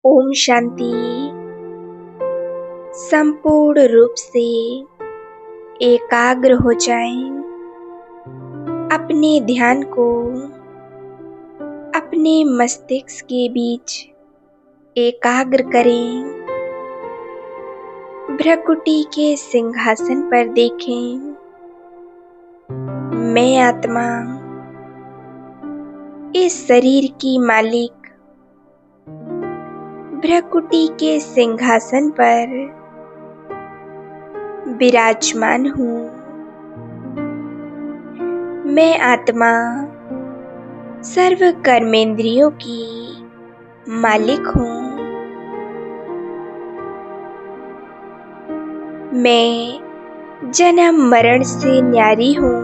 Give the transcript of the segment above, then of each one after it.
ओम शांति। संपूर्ण रूप से एकाग्र हो जाएं। अपने ध्यान को अपने मस्तिष्क के बीच एकाग्र करें। भ्रकुटी के सिंहासन पर देखें। मैं आत्मा इस शरीर की मालिक भ्रकुटी के सिंहासन पर विराजमान हूँ। मैं आत्मा सर्व कर्मेंद्रियों की मालिक हूँ। मैं जन्म मरण से न्यारी हूँ।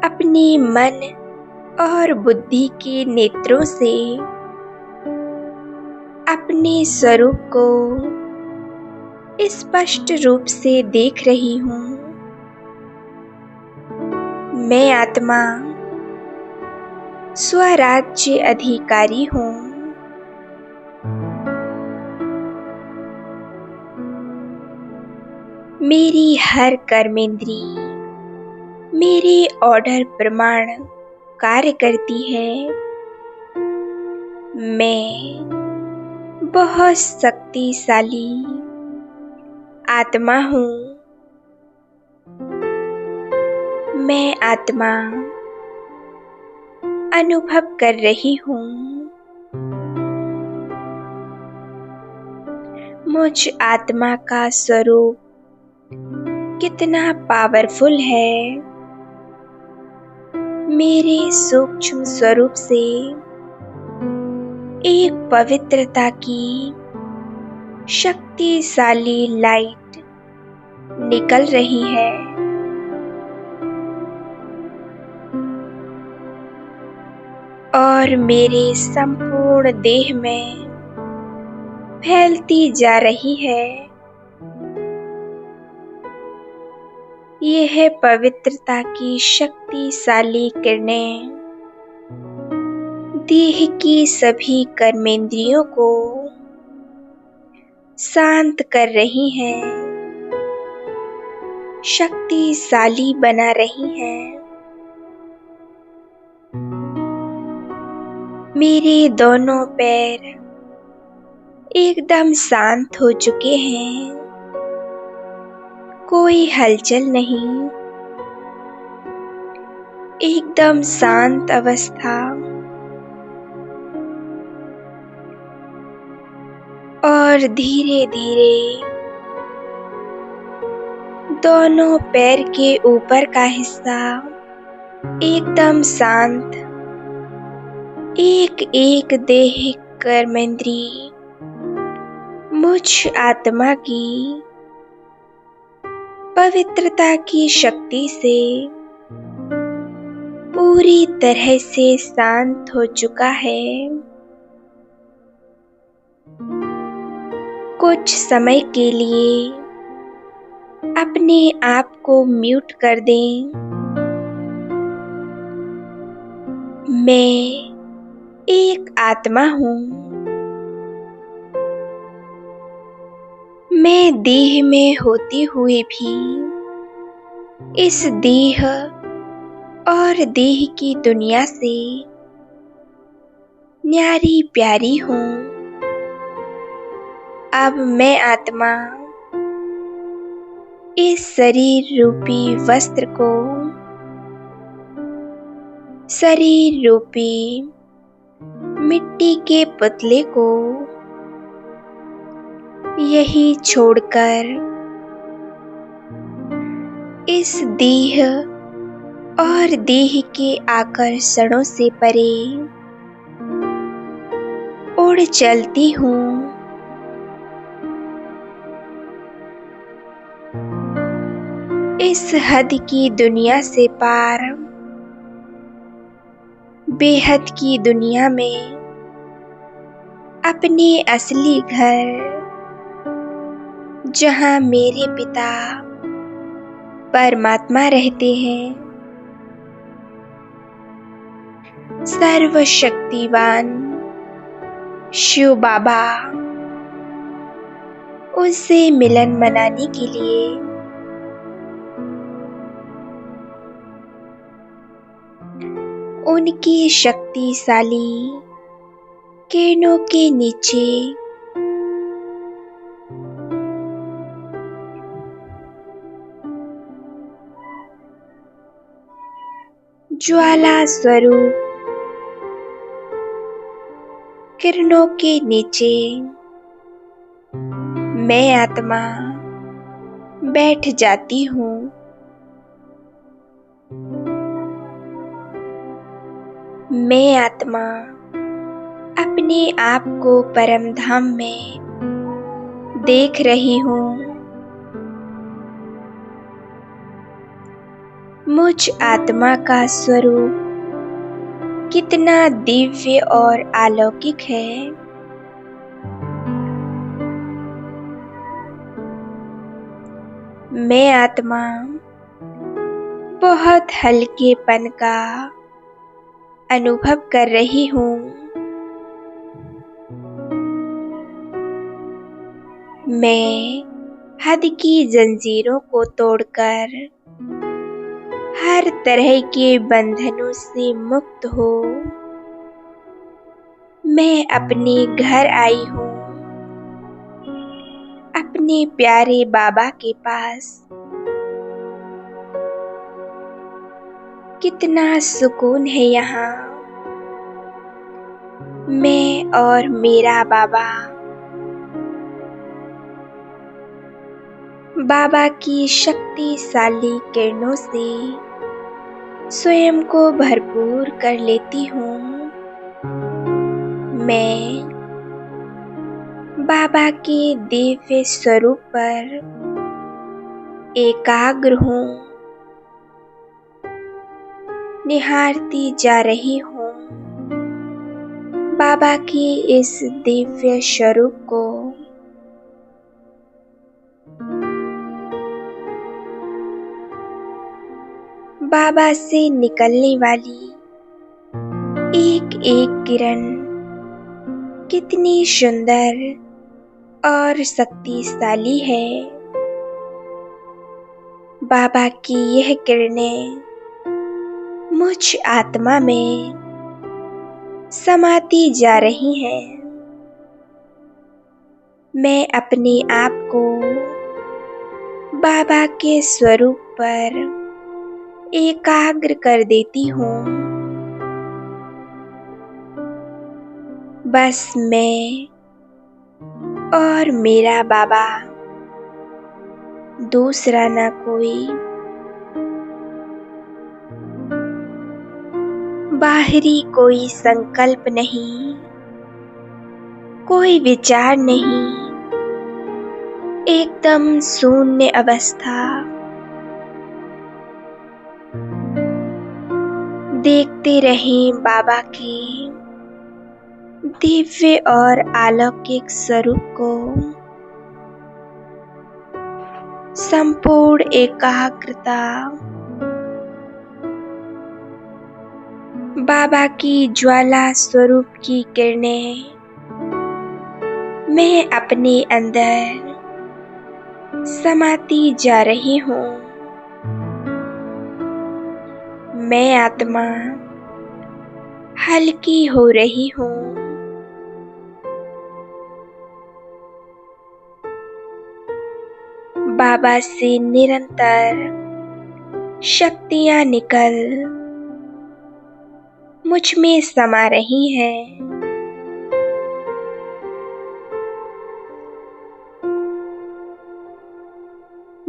अपने मन और बुद्धि के नेत्रों से अपने स्वरूप को स्पष्ट रूप से देख रही हूँ। मैं आत्मा स्वराज्य अधिकारी हूँ। मेरी हर कर्मेंद्री मेरे ऑर्डर प्रमाण कार्य करती है। मैं बहुत शक्तिशाली आत्मा हूँ। मैं आत्मा अनुभव कर रही हूँ। मुझ आत्मा का स्वरूप कितना पावरफुल है। मेरे सूक्ष्म स्वरूप से एक पवित्रता की शक्तिशाली लाइट निकल रही है। और मेरे संपूर्ण देह में फैलती जा रही है। यह पवित्रता की शक्तिशाली किरणें देह की सभी कर्मेंद्रियों को शांत कर रही हैं, शक्तिशाली बना रही हैं। मेरे दोनों पैर एकदम शांत हो चुके हैं। कोई हलचल नहीं, एकदम शांत अवस्था। और धीरे धीरे दोनों पैर के ऊपर का हिस्सा एकदम शांत। एक एक देह कर्मेंद्री मुझ आत्मा की पवित्रता की शक्ति से पूरी तरह से शांत हो चुका है। कुछ समय के लिए अपने आप को म्यूट कर दें। मैं एक आत्मा हूँ। मैं देह में होते हुए भी इस देह और देह की दुनिया से न्यारी प्यारी हूँ। अब मैं आत्मा इस शरीर रूपी वस्त्र को, शरीर रूपी मिट्टी के पुतले को यही छोड़कर इस देह और देह के आकर्षणों से परे उड़ चलती हूँ। इस हद की दुनिया से पार बेहद की दुनिया में अपने असली घर, जहाँ मेरे पिता परमात्मा रहते हैं, सर्वशक्तिवान शिव बाबा उनसे मिलन मनाने के लिए उनकी शक्तिशाली किरणों के नीचे ज्वाला स्वरूप किरणों के नीचे मैं आत्मा बैठ जाती हूँ। मैं आत्मा अपने आप को परम धाम में देख रही हूँ। मुझ आत्मा का स्वरूप कितना दिव्य और अलौकिक है। मैं आत्मा बहुत हल्केपन का अनुभव कर रही हूँ। मैं हद की जंजीरों को तोड़कर हर तरह के बंधनों से मुक्त हो मैं अपने घर आई हूँ, अपने प्यारे बाबा के पास। कितना सुकून है यहाँ। मैं और मेरा बाबा बाबा की शक्तिशाली किरणों से स्वयं को भरपूर कर लेती हूँ। मैं बाबा के दिव्य स्वरूप पर एकाग्र हूँ, निहारती जा रही हूँ बाबा की इस दिव्य स्वरूप को। बाबा से निकलने वाली एक एक किरण कितनी सुंदर और शक्तिशाली है। बाबा की यह किरणें मुझ आत्मा में समाती जा रही हैं। मैं अपने आप को बाबा के स्वरूप पर एकाग्र कर देती हूँ। बस मैं और मेरा बाबा, दूसरा ना कोई। बाहरी कोई संकल्प नहीं, कोई विचार नहीं, एकदम शून्य अवस्था। देखते रहें बाबा के दिव्य और अलौकिक स्वरूप को। संपूर्ण एकाग्रता बाबा की ज्वाला स्वरूप की किरणें मैं अपने अंदर समाती जा रही हूँ। मैं आत्मा हल्की हो रही हूँ। बाबा से निरंतर शक्तियाँ निकल मुझ में समा रही हैं।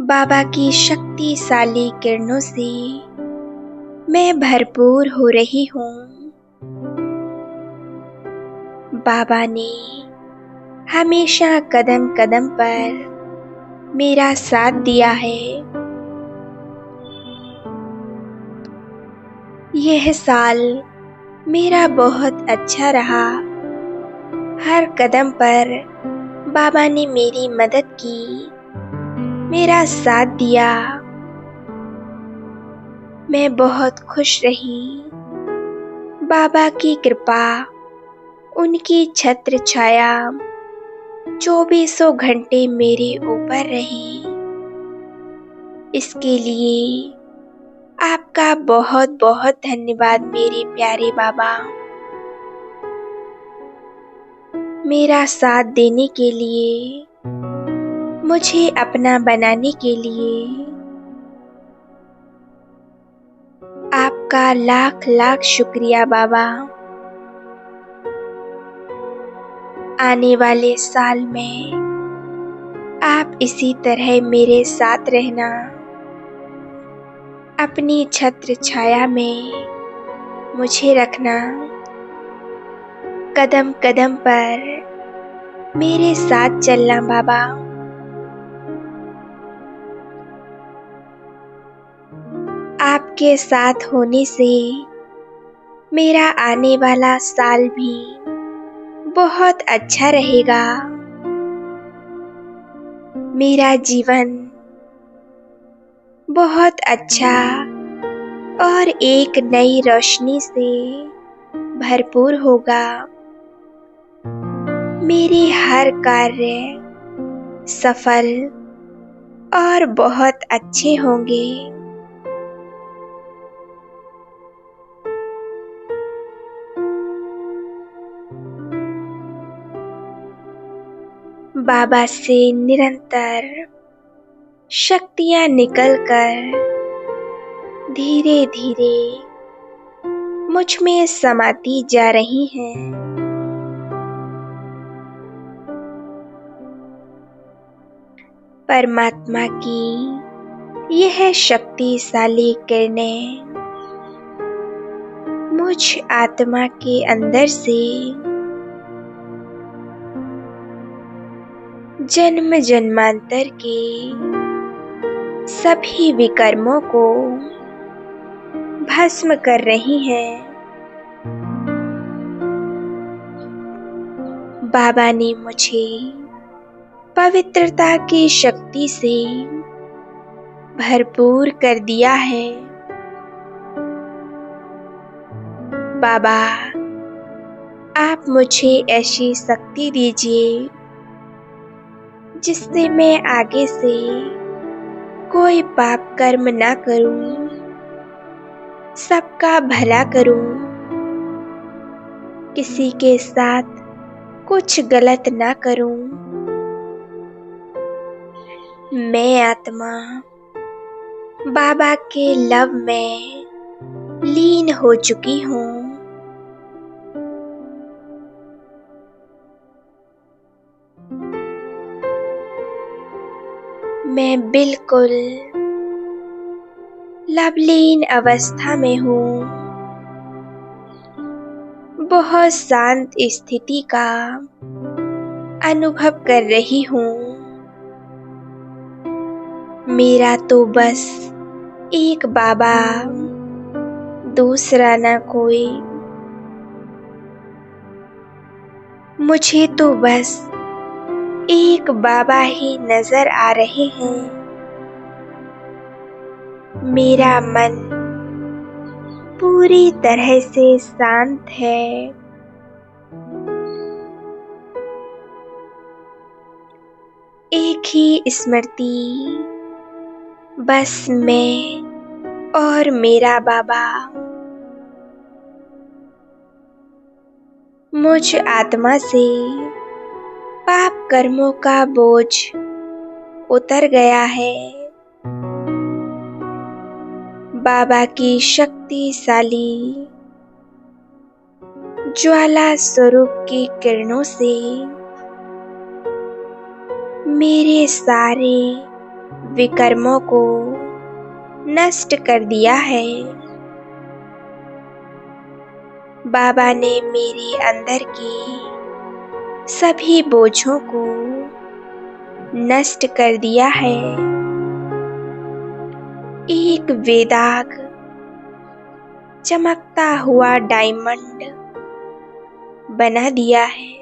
बाबा की शक्तिशाली किरणों से मैं भरपूर हो रही हूँ। बाबा ने हमेशा कदम कदम पर मेरा साथ दिया है। यह साल मेरा बहुत अच्छा रहा। हर कदम पर बाबा ने मेरी मदद की, मेरा साथ दिया। मैं बहुत खुश रही। बाबा की कृपा, उनकी छत्र छाया चौबीसों घंटे मेरे ऊपर रही। इसके लिए आपका बहुत बहुत धन्यवाद मेरे प्यारे बाबा। मेरा साथ देने के लिए, मुझे अपना बनाने के लिए आपका लाख लाख शुक्रिया बाबा। आने वाले साल में आप इसी तरह मेरे साथ रहना। अपनी छत्र छाया में मुझे रखना। कदम कदम पर मेरे साथ चलना बाबा। आपके साथ होने से मेरा आने वाला साल भी बहुत अच्छा रहेगा। मेरा जीवन बहुत अच्छा और एक नई रोशनी से भरपूर होगा। मेरे हर कार्य सफल और बहुत अच्छे होंगे। बाबा से निरंतर शक्तियां निकलकर धीरे धीरे मुझ में समाती जा रही हैं। परमात्मा की यह शक्तिशाली किरणें मुझ आत्मा के अंदर से जन्म जन्मांतर के सभी विकर्मों को भस्म कर रही हैं। बाबा ने मुझे पवित्रता की शक्ति से भरपूर कर दिया है। बाबा, आप मुझे ऐसी शक्ति दीजिए जिससे मैं आगे से कोई पाप कर्म ना करूं, सबका भला करूं, किसी के साथ कुछ गलत ना करूं। मैं आत्मा बाबा के लव में लीन हो चुकी हूँ। मैं बिल्कुल लवलीन अवस्था में हूँ। बहुत शांत स्थिति का अनुभव कर रही हूँ। मेरा तो बस एक बाबा, दूसरा ना कोई। मुझे तो बस एक बाबा ही नजर आ रहे हैं। मेरा मन पूरी तरह से शांत है। एक ही स्मृति, बस मैं और मेरा बाबा। मुझ आत्मा से पाप कर्मों का बोझ उतर गया है। बाबा की शक्तिशाली ज्वाला स्वरूप की किरणों से मेरे सारे विकर्मों को नष्ट कर दिया है। बाबा ने मेरे अंदर के सभी बोझों को नष्ट कर दिया है। एक वेदाग चमकता हुआ डायमंड बना दिया है।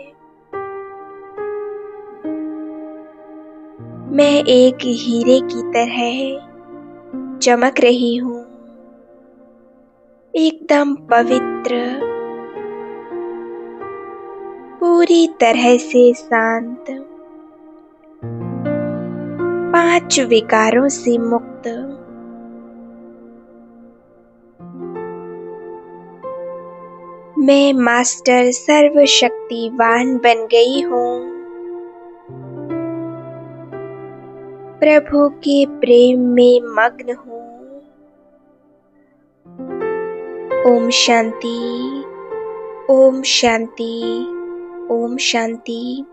मैं एक हीरे की तरह चमक रही हूँ। एकदम पवित्र पूरी तरह से शांत, 5 विकारों से मुक्त। मैं मास्टर सर्वशक्तिवान बन गई हूँ। प्रभु के प्रेम में मग्न हूँ। ओम शांति, ओम शांति, ओम शांति।